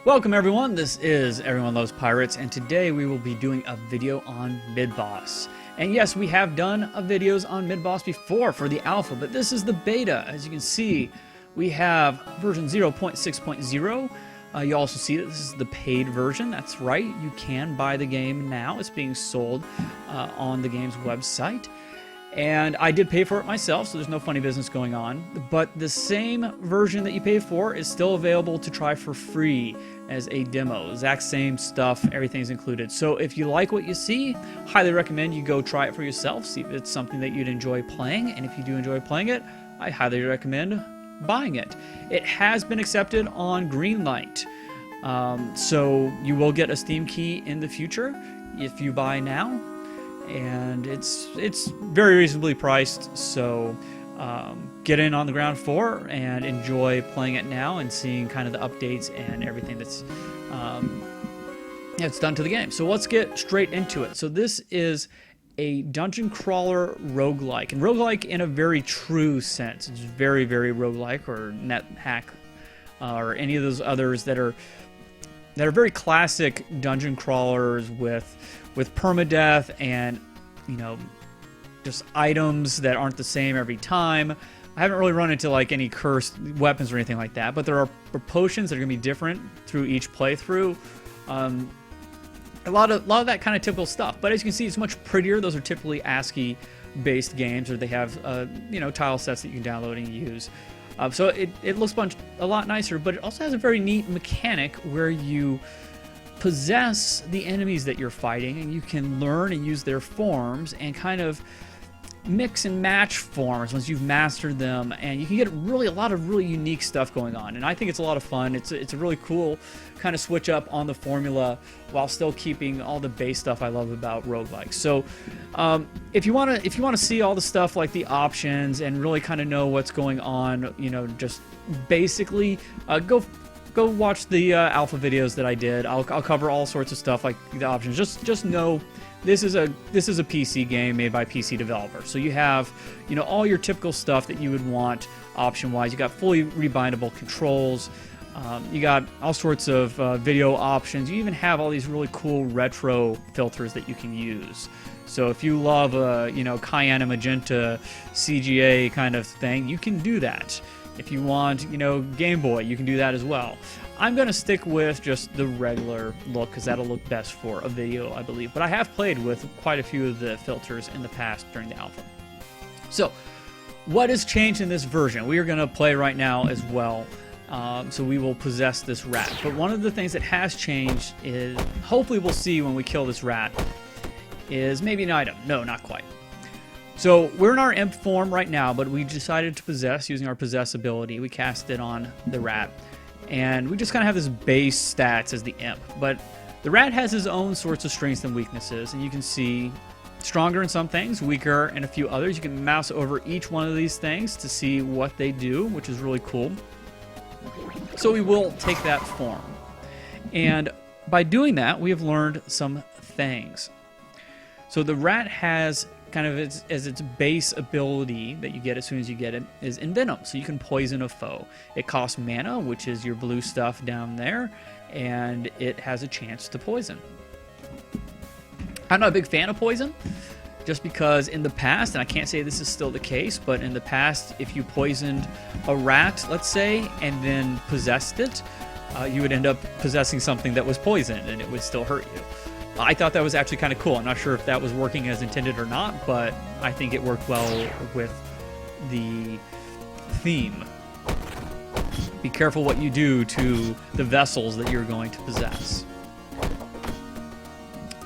Welcome everyone, this is Everyone Loves Pirates, and today we will be doing a video on MidBoss. And yes, we have done videos on MidBoss before for the alpha, but this is the beta. As you can see, we have version 0.6.0. You also see that this is the paid version. That's right, you can buy the game now. It's being sold on the game's website. And I did pay for it myself, so there's no funny business going on. But the same version that you pay for is still available to try for free as a demo. Exact same stuff, everything's included. So if you like what you see, highly recommend you go try it for yourself, see if it's something that you'd enjoy playing. And if you do enjoy playing it, I highly recommend buying it. It has been accepted on Greenlight. So you will get a Steam key in the future if you buy now. And it's very reasonably priced, so get in on the ground floor and enjoy playing it now and seeing kind of the updates and everything that's done to the game. So let's get straight into it. So this is a dungeon crawler roguelike, and roguelike in a very true sense. It's very, very roguelike, or NetHack, or any of those others that are very classic dungeon crawlers with permadeath and, you know, just items that aren't the same every time. I haven't really run into like any cursed weapons or anything like that, but there are potions that are going to be different through each playthrough. A lot of that kind of typical stuff. But as you can see, it's much prettier. Those are typically ASCII-based games, or they have you know, tile sets that you can download and use. So it looks a lot nicer, but it also has a very neat mechanic where you possess the enemies that you're fighting, and you can learn and use their forms and kind of mix and match forms once you've mastered them, and you can get a lot of really unique stuff going on. And I think it's a lot of fun. It's a really cool kind of switch up on the formula while still keeping all the base stuff I love about roguelikes. So if you want to see all the stuff like the options and really kind of know what's going on, you know, just basically go watch the alpha videos that I did. I'll cover all sorts of stuff like the options. Just know this is a PC game made by PC developers. So you have, you know, all your typical stuff that you would want option-wise. You got fully rebindable controls. You got all sorts of video options. You even have all these really cool retro filters that you can use. So if you love you know, cayenne and magenta CGA kind of thing, you can do that. If you want, you know, Game Boy, you can do that as well. I'm going to stick with just the regular look because that'll look best for a video, I believe. But I have played with quite a few of the filters in the past during the alpha. So, what has changed in this version? We are going to play right now as well. So we will possess this rat. But one of the things that has changed is, hopefully we'll see when we kill this rat, is maybe an item. No, not quite. So we're in our imp form right now, but we decided to possess using our possess ability. We cast it on the rat, and we just kind of have this base stats as the imp. But the rat has his own sorts of strengths and weaknesses, and you can see stronger in some things, weaker in a few others. You can mouse over each one of these things to see what they do, which is really cool. So we will take that form. And by doing that, we have learned some things. So the rat has kind of its base ability that you get as soon as you get it is Envenom, so you can poison a foe. It costs mana, which is your blue stuff down there, and it has a chance to poison. I'm not a big fan of poison, just because in the past, and I can't say this is still the case, but in the past, if you poisoned a rat, let's say, and then possessed it, you would end up possessing something that was poisoned, and it would still hurt you. I thought that was actually kind of cool. I'm not sure if that was working as intended or not, but I think it worked well with the theme. Be careful what you do to the vessels that you're going to possess.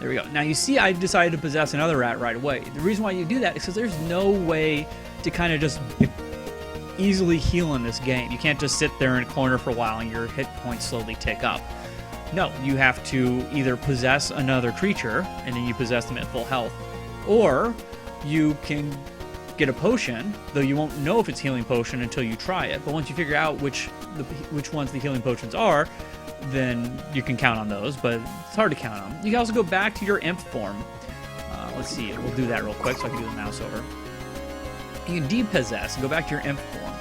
There we go. Now you see I decided to possess another rat right away. The reason why you do that is because there's no way to kind of just easily heal in this game. You can't just sit there in a corner for a while and your hit points slowly tick up. No, you have to either possess another creature, and then you possess them at full health, or you can get a potion, though you won't know if it's healing potion until you try it. But once you figure out which ones the healing potions are, then you can count on those, but it's hard to count on. You can also go back to your imp form. Let's see, we'll do that real quick so I can do the mouse over. You can depossess and go back to your imp form.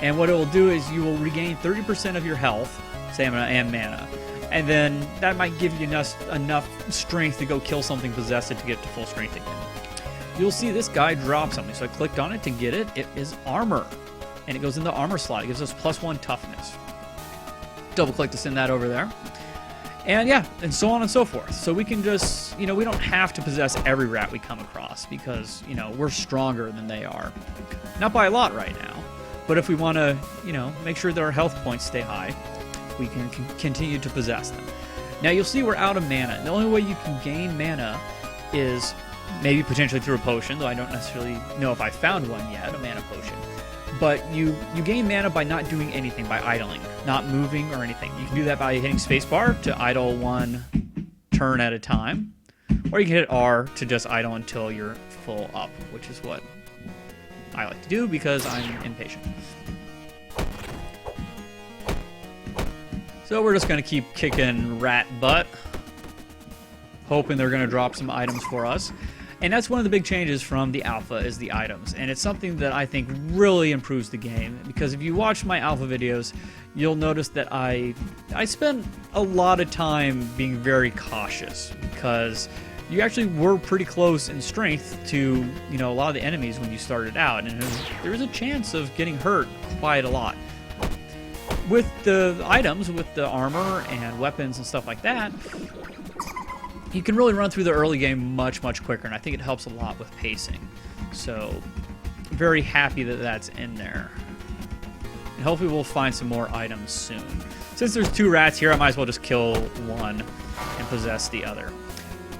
And what it will do is you will regain 30% of your health, stamina, and mana. And then that might give you enough strength to go kill something possessed to get to full strength again. You'll see this guy drop something. So I clicked on it to get it. It is armor. And it goes in the armor slot. It gives us +1 toughness. Double click to send that over there. And yeah, and so on and so forth. So we can just, we don't have to possess every rat we come across because, we're stronger than they are. Not by a lot right now. But if we want to, make sure that our health points stay high, we can continue to possess them. Now you'll see we're out of mana. The only way you can gain mana is maybe potentially through a potion, though I don't necessarily know if I found one yet, a mana potion. But you gain mana by not doing anything, by idling, not moving or anything. You can do that by hitting spacebar to idle one turn at a time, or you can hit R to just idle until you're full up, which is what I like to do because I'm impatient. So we're just going to keep kicking rat butt, hoping they're going to drop some items for us. And that's one of the big changes from the alpha is the items. And it's something that I think really improves the game. Because if you watch my alpha videos, you'll notice that I spent a lot of time being very cautious. Because you actually were pretty close in strength to, a lot of the enemies when you started out. And there was a chance of getting hurt quite a lot. With the items, with the armor and weapons and stuff like that, you can really run through the early game much, much quicker, and I think it helps a lot with pacing. So, very happy that that's in there. And hopefully we'll find some more items soon. Since there's 2 rats here, I might as well just kill one and possess the other.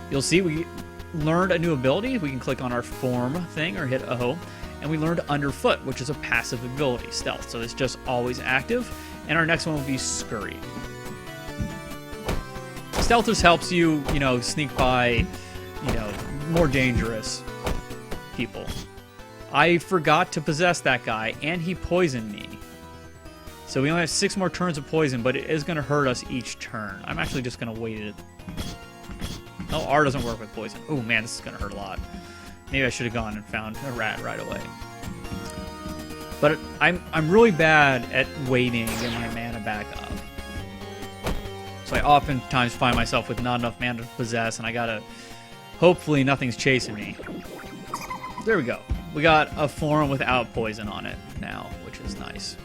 You'll see we learned a new ability. We can click on our form thing or hit O, and we learned Underfoot, which is a passive ability, stealth. So it's just always active, and our next one will be Scurry. Stealth just helps you, sneak by, more dangerous people. I forgot to possess that guy, and he poisoned me. So we only have 6 more turns of poison, but it is going to hurt us each turn. I'm actually just going to wait it. Oh, R doesn't work with poison. Oh man, this is going to hurt a lot. Maybe I should have gone and found a rat right away. But I'm really bad at waiting to get my mana back up. So I oftentimes find myself with not enough mana to possess, and I gotta... Hopefully nothing's chasing me. There we go. We got a form without poison on it now, which is nice.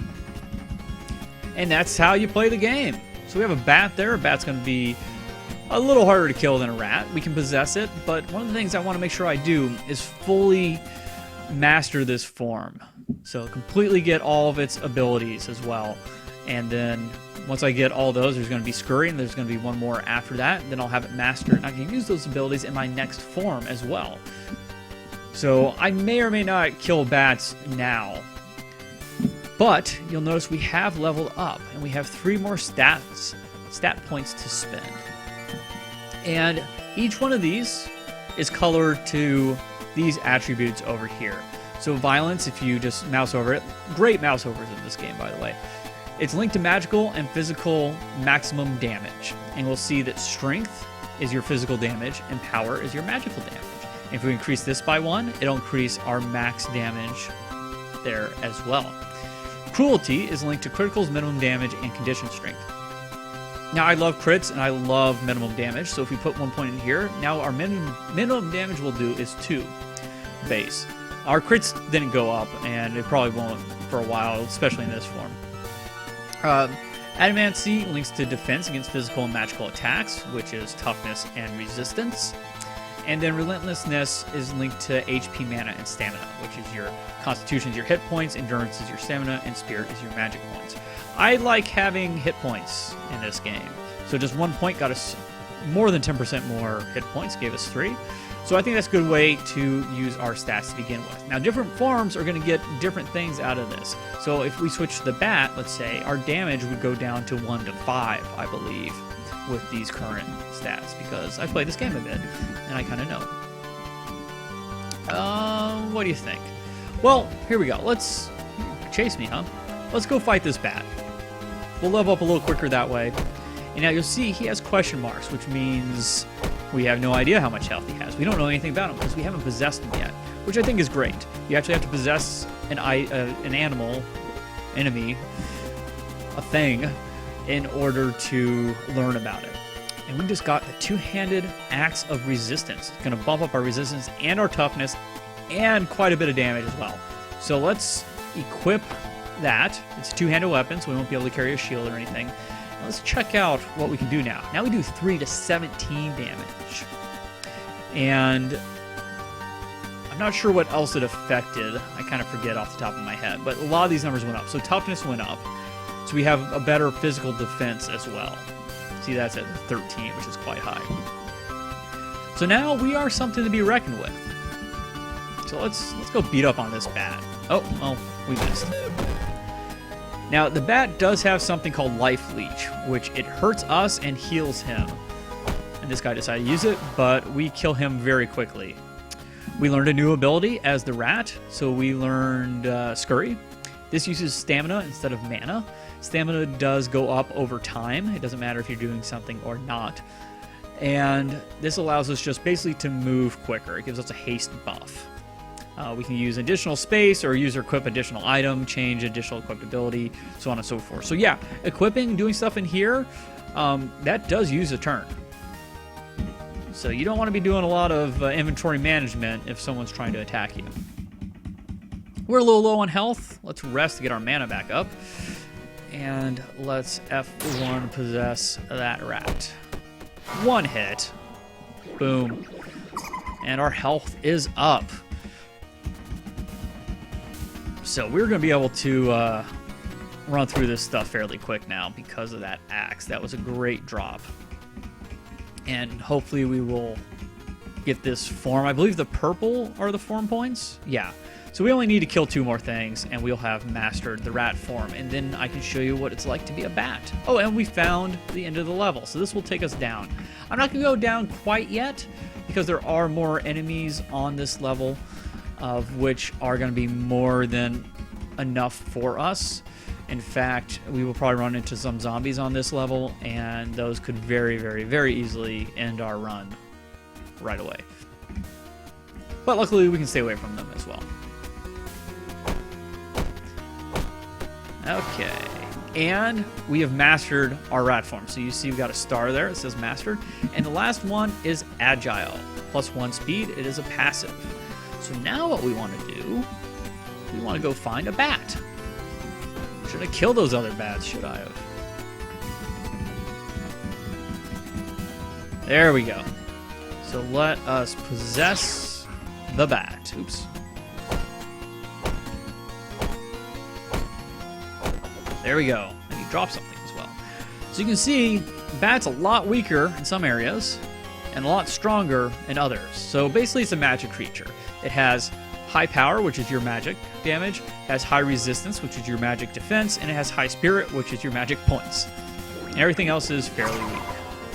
And that's how you play the game. So we have a bat there. A bat's gonna be a little harder to kill than a rat. We can possess it, but one of the things I want to make sure I do is fully master this form. So completely get all of its abilities as well. And then once I get all those, there's going to be Scurry, and there's going to be one more after that. Then I'll have it mastered, and I can use those abilities in my next form as well. So I may or may not kill bats now. But you'll notice we have leveled up, and we have 3 more stat points to spend. And each one of these is colored to these attributes over here. So violence, if you just mouse over it, great mouse overs in this game, by the way. It's linked to magical and physical maximum damage. And we'll see that strength is your physical damage and power is your magical damage. And if we increase this by 1, it'll increase our max damage there as well. Cruelty is linked to criticals, minimum damage, and condition strength. Now, I love crits and I love minimum damage, so if we put 1 point in here, now our minimum damage we'll do is 2 base. Our crits didn't go up, and it probably won't for a while, especially in this form. Adamancy links to defense against physical and magical attacks, which is toughness and resistance. And then Relentlessness is linked to HP, mana, and stamina, which is your Constitution is your hit points, Endurance is your stamina, and Spirit is your magic points. I like having hit points in this game. So just 1 point got us more than 10% more hit points, gave us 3. So I think that's a good way to use our stats to begin with. Now, different forms are going to get different things out of this. So if we switch to the bat, let's say, our damage would go down to 1 to 5, I believe, with these current stats, because I played this game a bit, and I kind of know. What do you think? Well, here we go. Let's... Chase me, huh? Let's go fight this bat. We'll level up a little quicker that way. And now you'll see he has question marks, which means we have no idea how much health he has. We don't know anything about him because we haven't possessed him yet, which I think is great. You actually have to possess an animal enemy, a thing, in order to learn about it. And we just got the two-handed axe of resistance. It's going to bump up our resistance and our toughness and quite a bit of damage as well. So let's equip that. It's a two-handed weapon, so we won't be able to carry a shield or anything. Now let's check out what we can do now. Now we do 3 to 17 damage. And I'm not sure what else it affected. I kind of forget off the top of my head, but a lot of these numbers went up. So toughness went up. So we have a better physical defense as well. See, that's at 13, which is quite high. So now we are something to be reckoned with. So let's go beat up on this bat. Oh, well, we missed. Now, the bat does have something called Life Leech, which it hurts us and heals him. And this guy decided to use it, but we kill him very quickly. We learned a new ability as the rat, so we learned Scurry. This uses stamina instead of mana. Stamina does go up over time. It doesn't matter if you're doing something or not. And this allows us just basically to move quicker. It gives us a haste buff. We can use additional space or use or equip additional item, change additional equipped ability, so on and so forth. So yeah, equipping, doing stuff in here, that does use a turn. So you don't want to be doing a lot of inventory management if someone's trying to attack you. We're a little low on health. Let's rest to get our mana back up. And let's F1 possess that rat. One hit. Boom. And our health is up. So we're going to be able to run through this stuff fairly quick now because of that axe. That was a great drop. And hopefully we will get this form. I believe the purple are the form points. Yeah. So we only need to kill 2 more things, and we'll have mastered the rat form. And then I can show you what it's like to be a bat. Oh, and we found the end of the level. So this will take us down. I'm not going to go down quite yet, because there are more enemies on this level, of which are going to be more than enough for us. In fact, we will probably run into some zombies on this level, and those could very, very, very easily end our run right away. But luckily, we can stay away from them as well. Okay, and we have mastered our rat form. So you see we've got a star there. It says mastered. And the last one is agile. +1 speed. It is a passive. So now what we want to do, we want to go find a bat. Should I kill those other bats? Should I have? There we go. So let us possess the bat. Oops. There we go. And he dropped something as well. So you can see, bat's a lot weaker in some areas and a lot stronger in others. So basically it's a magic creature. It has high power, which is your magic damage, has high resistance, which is your magic defense, and it has high spirit, which is your magic points. And everything else is fairly weak.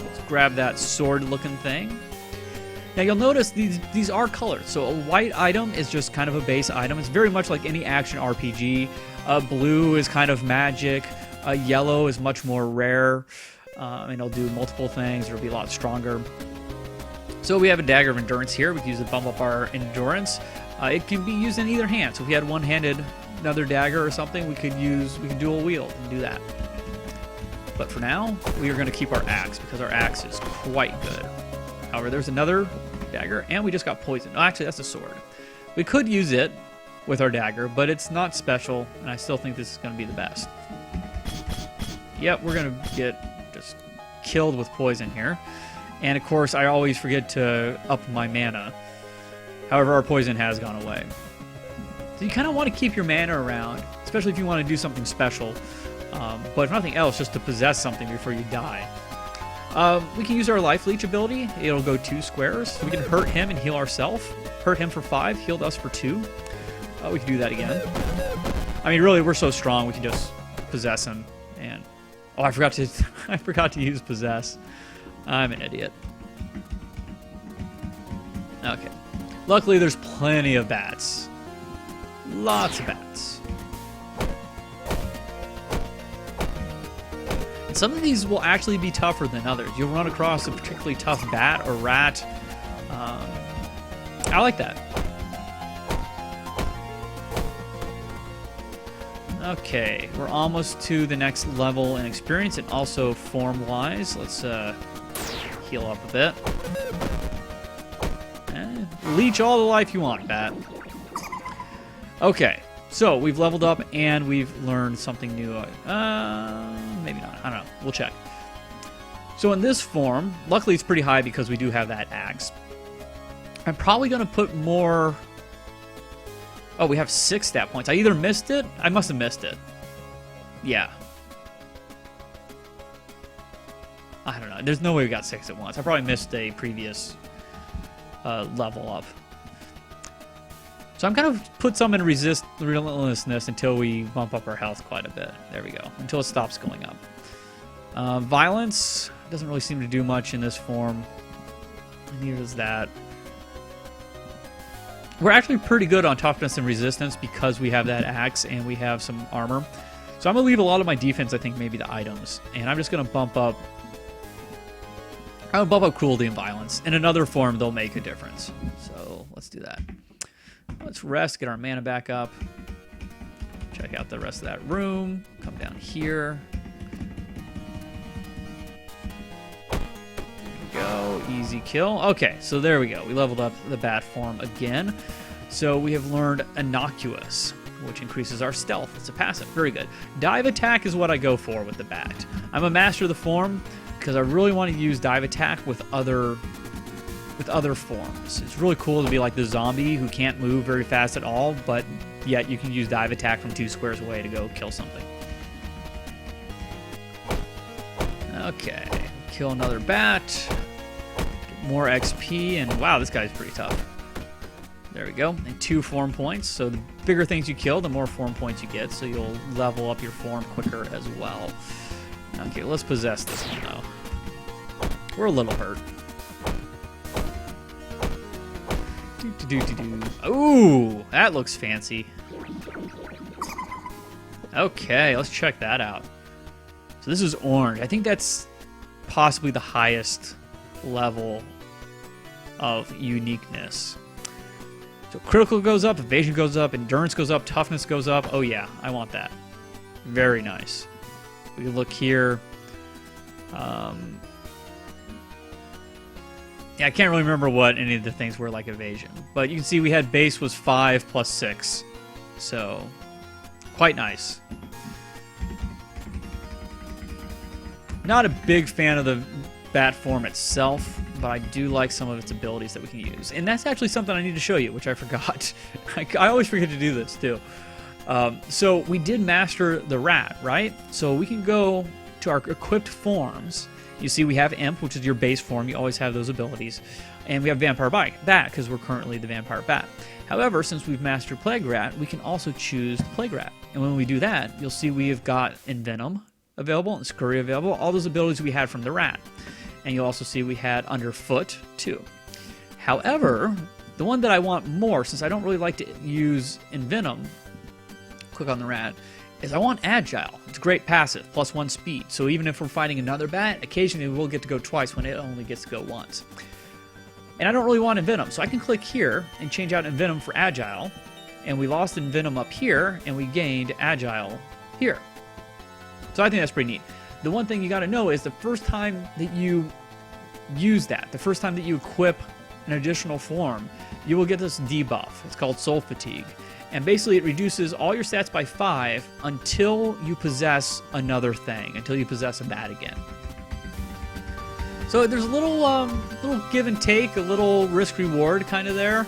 Let's grab that sword-looking thing. Now you'll notice these are colored. So a white item is just kind of a base item. It's very much like any action RPG. Blue is kind of magic. Yellow is much more rare. And it'll do multiple things. It'll be a lot stronger. So we have a Dagger of Endurance here. We can use it to bump up our endurance. It can be used in either hand. So if we had one-handed another dagger or something, we could dual wield and do that. But for now, we are going to keep our axe because our axe is quite good. However, there's another dagger, and we just got poisoned. Oh, actually, that's a sword. We could use it with our dagger, but it's not special, and I still think this is going to be the best. Yep, we're going to get just killed with poison here. And, of course, I always forget to up my mana. However, our poison has gone away. So you kind of want to keep your mana around, especially if you want to do something special. But if nothing else, just to possess something before you die. We can use our Life Leech ability. It'll go 2 squares. So we can hurt him and heal ourselves. Hurt him for 5, healed us for 2. We can do that again. I mean, really, we're so strong, we can just possess him. And I forgot to use possess. I'm an idiot. Okay. Luckily, there's plenty of bats. Lots of bats. And some of these will actually be tougher than others. You'll run across a particularly tough bat or rat. I like that. Okay, we're almost to the next level in experience and also form-wise. Let's heal up a bit. Leech all the life you want, Bat. Okay, so we've leveled up and we've learned something new. Maybe not. I don't know. We'll check. So in this form, luckily it's pretty high because we do have that axe. I'm probably going to put more... Oh, we have 6 stat points. I either missed it. I must have missed it. Yeah. I don't know. There's no way we got 6 at once. I probably missed a previous level up. So I'm going to put some in resist relentlessness until we bump up our health quite a bit. There we go. Until it stops going up. Violence doesn't really seem to do much in this form. Neither does that. We're actually pretty good on toughness and resistance because we have that axe and we have some armor. So I'm going to leave a lot of my defense, I think, maybe the items. And I'm just going to bump up... I'm going to bump up cruelty and violence. In another form, they'll make a difference. So let's do that. Let's rest, get our mana back up. Check out the rest of that room. Come down here. Go, easy kill. Okay, so there we go. We leveled up the bat form again. So we have learned Innocuous, which increases our stealth. It's a passive. Very good. Dive attack is what I go for with the bat. I'm a master of the form because I really want to use dive attack with other forms. It's really cool to be like the zombie who can't move very fast at all, but yet you can use dive attack from 2 squares away to go kill something. Okay. Kill another bat, get more XP, and wow, this guy's pretty tough. There we go, and 2 form points. So the bigger things you kill, the more form points you get, so you'll level up your form quicker as well. Okay, let's possess this one, though. We're a little hurt. Ooh, that looks fancy. Okay, let's check that out. So this is orange. I think that's possibly the highest level of uniqueness. So critical goes up, evasion goes up, endurance goes up, toughness goes up. Oh yeah, I want that. Very nice. We can look here. Yeah, I can't really remember what any of the things were like evasion. But you can see we had base was 5 plus 6. So, quite nice. Not a big fan of the bat form itself, but I do like some of its abilities that we can use. And that's actually something I need to show you, which I forgot. I always forget to do this, too. So we did master the rat, right? So we can go to our equipped forms. You see we have Imp, which is your base form. You always have those abilities. And we have Vampire Bat, because we're currently the Vampire Bat. However, since we've mastered Plague Rat, we can also choose Plague Rat. And when we do that, you'll see we have got Envenom available and Scurry available, all those abilities we had from the rat. And you'll also see we had Underfoot too. However, the one that I want more, since I don't really like to use Envenom, click on the rat, is I want Agile. It's great passive, +1 speed. So even if we're fighting another bat, occasionally we'll get to go twice when it only gets to go once. And I don't really want Envenom, so I can click here and change out Envenom for Agile. And we lost Envenom up here, and we gained Agile here. So I think that's pretty neat. The one thing you got to know is the first time that you use that, the first time that you equip an additional form, you will get this debuff. It's called Soul Fatigue. And basically it reduces all your stats by 5 until you possess another thing, until you possess a bat again. So there's a little give and take, a little risk-reward kind of there.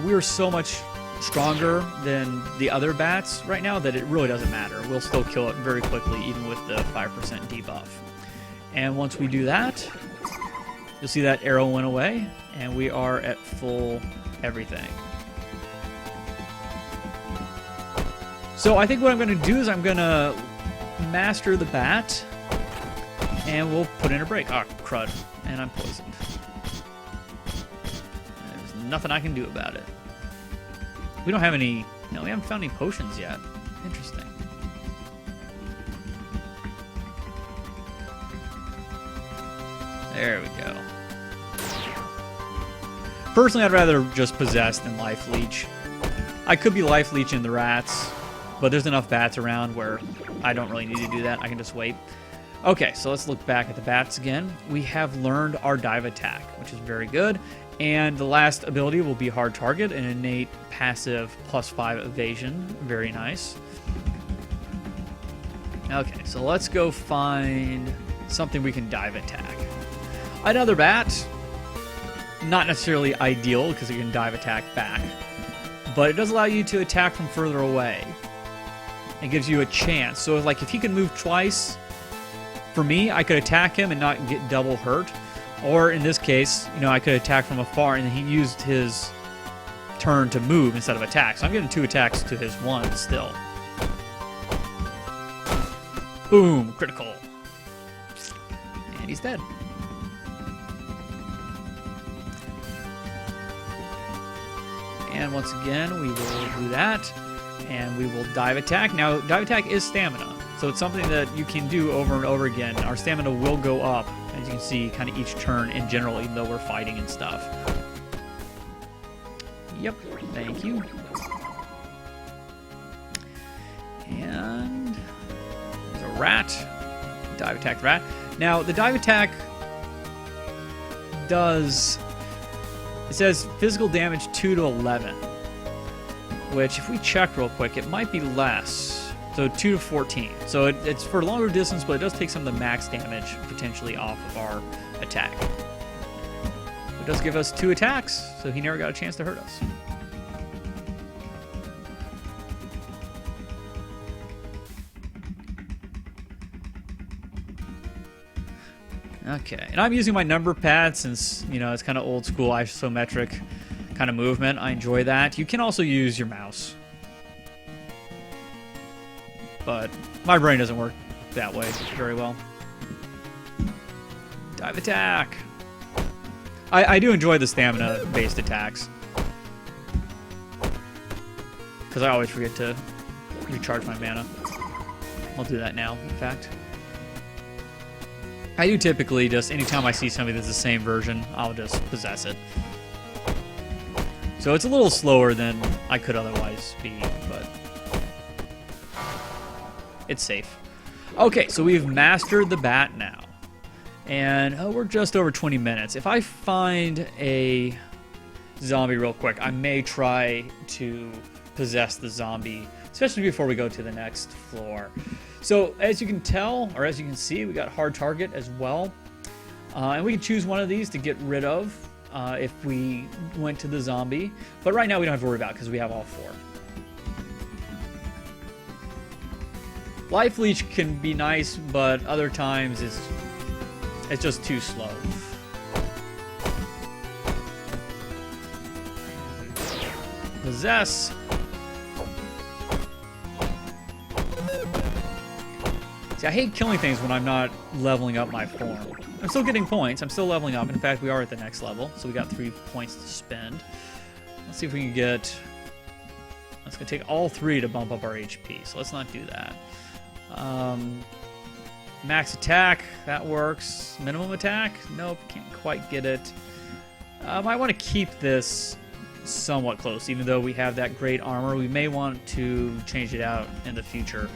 We are so much stronger than the other bats right now that it really doesn't matter. We'll still kill it very quickly, even with the 5% debuff. And once we do that, you'll see that arrow went away, and we are at full everything. So I think what I'm going to do is I'm going to master the bat, and we'll put in a break. Ah, crud. And I'm poisoned. There's nothing I can do about it. We don't have any... No, we haven't found any potions yet. Interesting. There we go. Personally, I'd rather just possess than life leech. I could be life leeching the rats, but there's enough bats around where I don't really need to do that. I can just wait. Okay, so let's look back at the bats again. We have learned our dive attack, which is very good. And the last ability will be hard target, an innate passive +5 evasion. Very nice. Okay, so let's go find something we can dive attack. Another bat. Not necessarily ideal because you can dive attack back, but it does allow you to attack from further away. It gives you a chance. So like if he can move twice, for me, I could attack him and not get double hurt. Or in this case, you know, I could attack from afar and he used his turn to move instead of attack. So I'm getting 2 attacks to his 1 still. Boom, critical. And he's dead. And once again, we will do that. And we will dive attack. Now, dive attack is stamina. So it's something that you can do over and over again. Our stamina will go up, as you can see, kind of each turn in general, even though we're fighting and stuff. Yep, thank you. And there's a rat. Dive attack rat. Now, the dive attack does... It says physical damage 2 to 11. Which, if we check real quick, it might be less. So 2 to 14. So it's for longer distance, but it does take some of the max damage potentially off of our attack. It does give us 2 attacks, so he never got a chance to hurt us. Okay, and I'm using my number pad since, you know, it's kind of old school isometric kind of movement. I enjoy that. You can also use your mouse, but my brain doesn't work that way very well. Dive attack. I do enjoy the stamina-based attacks, because I always forget to recharge my mana. I'll do that now, in fact. I do typically just, anytime I see something that's the same version, I'll just possess it. So it's a little slower than I could otherwise be, but it's safe. Okay, so we've mastered the bat now. And we're just over 20 minutes. If I find a zombie real quick, I may try to possess the zombie, especially before we go to the next floor. So as you can tell, or as you can see, we got hard target as well. And we can choose one of these to get rid of if we went to the zombie. But right now we don't have to worry about it because we have all 4. Life leech can be nice, but other times it's just too slow. Possess. See, I hate killing things when I'm not leveling up my form. I'm still getting points. I'm still leveling up. In fact, we are at the next level, so we got 3 points to spend. Let's see if we can get... That's going to take all 3 to bump up our HP, so let's not do that. Max attack, that works. Minimum attack? Nope, can't quite get it. I want to keep this somewhat close, even though we have that great armor. We may want to change it out in the future.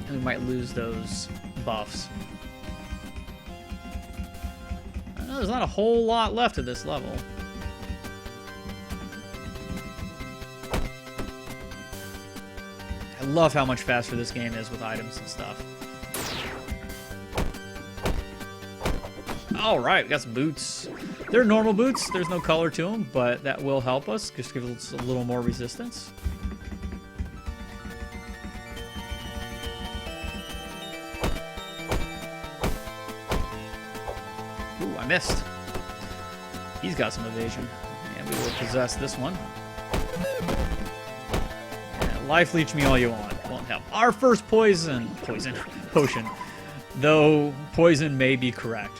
We might lose those buffs. There's not a whole lot left of this level. I love how much faster this game is with items and stuff. Alright, we got some boots. They're normal boots. There's no color to them, but that will help us. Just give us a little more resistance. Ooh, I missed. He's got some evasion. And we will possess this one. And life leech me all you want. Won't help. Our first potion. Though poison may be correct.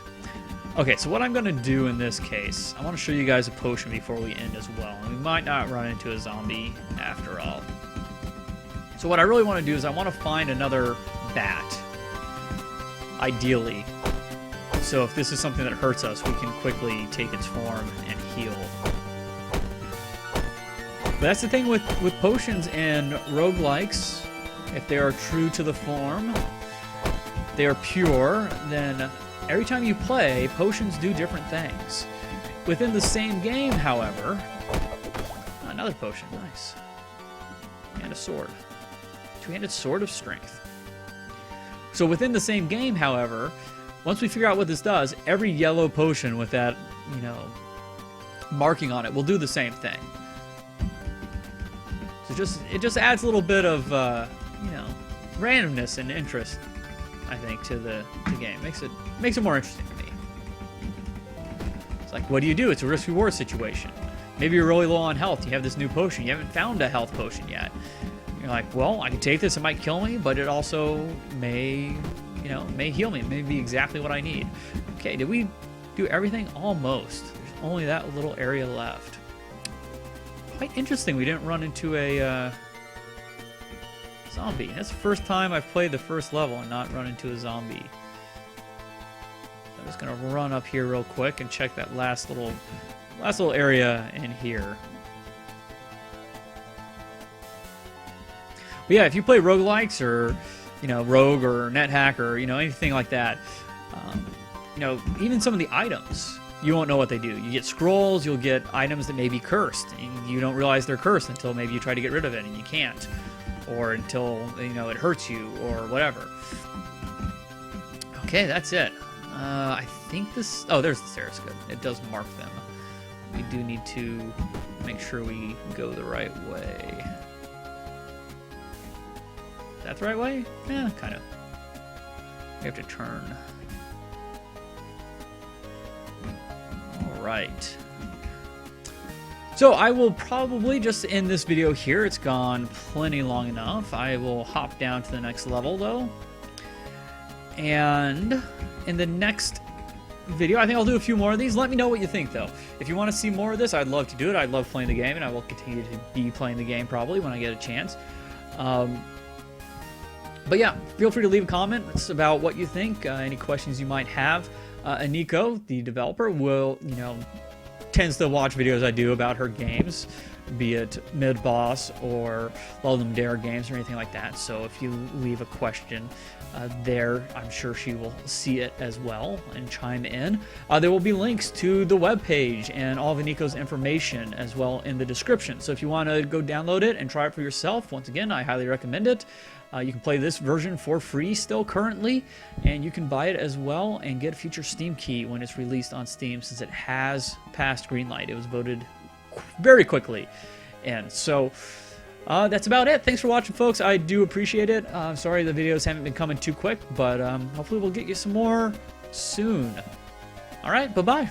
Okay, so what I'm going to do in this case, I want to show you guys a potion before we end as well. We might not run into a zombie after all. So what I really want to do is I want to find another bat, ideally. So if this is something that hurts us, we can quickly take its form and heal. that's the thing with potions and roguelikes. If they are true to the form, they are pure, then every time you play, potions do different things. Within the same game, however, another potion, nice. And a sword. Two-handed sword of strength. So within the same game, however, once we figure out what this does, every yellow potion with that, you know, marking on it will do the same thing. So it just adds a little bit of, you know, randomness and interest, I think, to the game. Makes it more interesting to me. It's like, what do you do? It's a risk-reward situation. Maybe you're really low on health. You have this new potion. You haven't found a health potion yet. You're like, well, I can take this. It might kill me, but it also may, you know, may heal me. It may be exactly what I need. Okay, did we do everything? Almost. There's only that little area left. Quite interesting. We didn't run into a zombie. That's the first time I've played the first level and not run into a zombie. So I'm just gonna run up here real quick and check that last little area in here. But yeah, if you play roguelikes or, you know, Rogue or NetHack or, you know, anything like that, you know, even some of the items, you won't know what they do. You get scrolls, you'll get items that may be cursed, and you don't realize they're cursed until maybe you try to get rid of it and you can't, or until, you know, it hurts you or whatever. Okay, that's it. I think this... Oh, there's the stairs. Good. It does mark them. We do need to make sure we go the right way. Is that the right way? Yeah, kind of. We have to turn. Alright. So I will probably just end this video here. It's gone plenty long enough. I will hop down to the next level, though. And in the next video, I think I'll do a few more of these. Let me know what you think, though. If you want to see more of this, I'd love to do it. I love playing the game, and I will continue to be playing the game probably when I get a chance. But yeah, feel free to leave a comment about what you think, any questions you might have. Aniko, the developer, will, you know, tends to watch videos I do about her games, be it MidBoss or Love Them Dare games or anything like that. So if you leave a question there, I'm sure she will see it as well and chime in. There will be links to the webpage and all of Aniko's information as well in the description. So if you want to go download it and try it for yourself, once again, I highly recommend it. You can play this version for free still currently, and you can buy it as well and get a future Steam key when it's released on Steam, since it has passed Greenlight. It was voted very quickly. And so that's about it. Thanks for watching, folks. I do appreciate it. Sorry the videos haven't been coming too quick, but hopefully we'll get you some more soon. All right, bye-bye.